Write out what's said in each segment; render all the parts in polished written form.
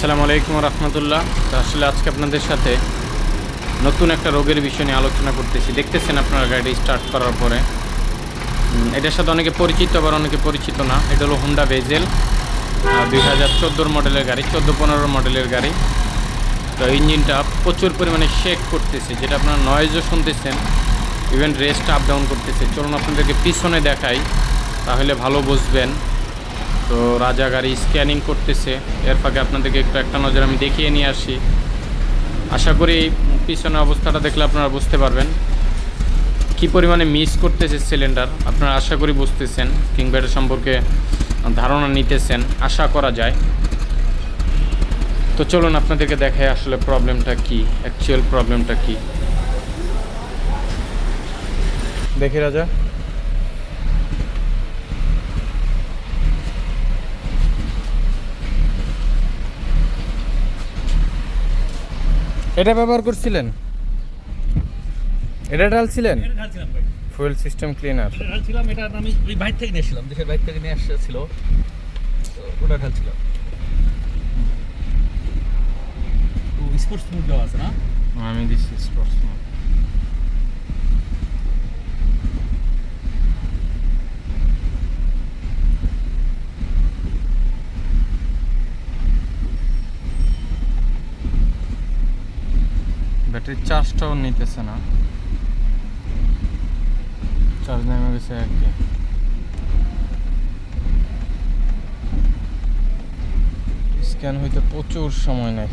আসসালামু আলাইকুম রহমতুল্লাহ। তো আসলে আজকে আপনাদের সাথে নতুন একটা রোগের বিষয় নিয়ে আলোচনা করতেছি। দেখতেছেন আপনারা গাড়ি স্টার্ট করার পরে এটার সাথে অনেকে পরিচিত, আবার অনেকে পরিচিত না। এটা হলো হোন্ডা ভেজেল 2014 মডেলের গাড়ি, 14-15 মডেলের গাড়ি। তো ইঞ্জিনটা প্রচুর পরিমাণে শেক করতেছে, যেটা আপনারা নয়েজও শুনতেছেন, ইভেন রেস্ট আপ ডাউন করতেছে। চলুন আপনাদেরকে পিছনে দেখাই, তাহলে ভালো বুঝবেন। তো রাজা গাড়ি স্ক্যানিং করতেছে, এর ফাঁকে আপনাদেরকে একটা নজর আমি দেখিয়ে নিয়ে আসি। আশা করি পিছনের অবস্থাটা দেখলে আপনারা বুঝতে পারবেন কী পরিমাণে মিস করতেছে সিলিন্ডার। আপনারা আশা করি বুঝতেছেন, কিংবা এটা সম্পর্কে ধারণা নিতেছেন আশা করা যায়। তো চলুন আপনাদেরকে দেখাই আসলে প্রবলেমটা কি, অ্যাকচুয়াল প্রবলেমটা কি। দেখি রাজা, এটা ব্যবহার করছিলেন? এটা ঢালছিলেন? ফুয়েল সিস্টেম ক্লিনার ঢালছিলাম। এটা আমি ওই বাইরে থেকে নিয়েছিলাম, দেশের বাইরে থেকে নিয়ে আসছিল, ওটা ঢালছিলাম। স্পোর্টস মোড দেওয়া আছে না? আমি দিচ্ছি স্পোর্টস মোড। ব্যাটারির চার্জটাও নিতেছে না, চার্জ নেমে গেছে আর কি। স্ক্যান হইতে প্রচুর সময় নেয়।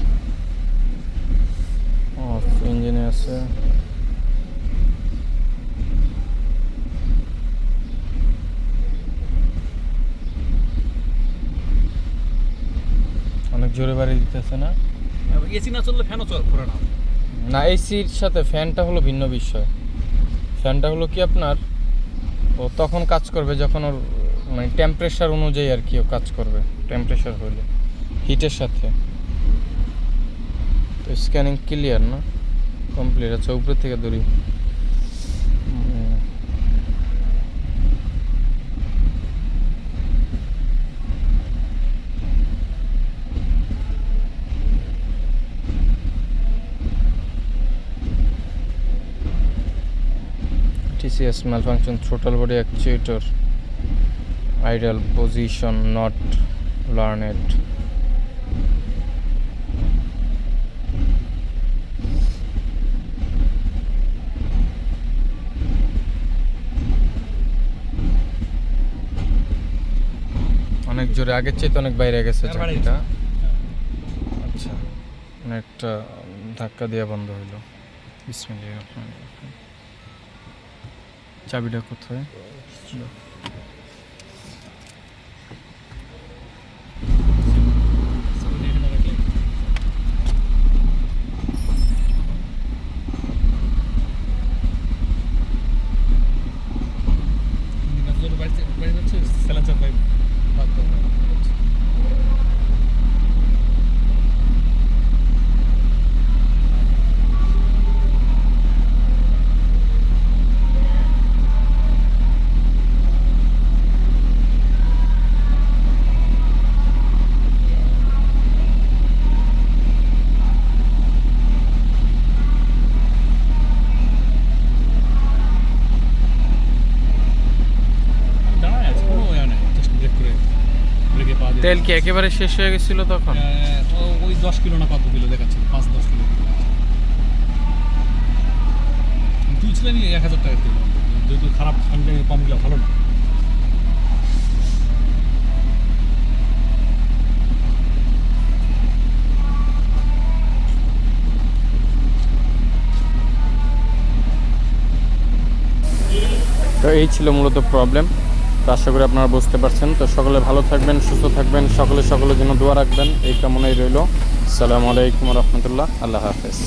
ইঞ্জিনে আছে, অনেক জোরে বাড়ি দিতেছে না? এসি না চললে ফ্যানও ঘোরে না। না, এসির সাথে ফ্যানটা হলো ভিন্ন বিষয়। ফ্যানটা হলো কি আপনার, ও তখন কাজ করবে যখন ওর মানে টেম্পারেচার অনুযায়ী আর কি ও কাজ করবে। টেম্পারেচার হলে হিটের সাথে। তো স্ক্যানিং ক্লিয়ার না, কমপ্লিট আছে। উপরে থেকে ধরি, TCS malfunction, throttle body actuator idle position not learned. অনেক জোরে, আগের চাইতে অনেক বাইরে গেছে চাবিটা। আচ্ছা, অনেকটা ধাক্কা দিয়ে বন্ধ হইলো। বিসমিল্লাহির রহমানির রহিম। চাবিটা কোথায়? তেল কি একেবারে শেষ হয়ে গেছিল তখন? ওই 10 কিলো না কত কিলো দেখাচ্ছিল, 5-10 কিলো তুলছিলেন। 1000 টাকা তেল, যেহেতু খারাপ সঙ্গে কম গেলে ভালো না। তো এই ছিল মূলত প্রবলেম। তো আশা করি আপনারা বুঝতে পারছেন। তো সকলে ভালো থাকবেন, সুস্থ থাকবেন, সকলের জন্য দোয়া রাখবেন, এই কামনাই রইল। আসসালামু আলাইকুম রহমতুল্লাহ। আল্লাহ হাফেজ।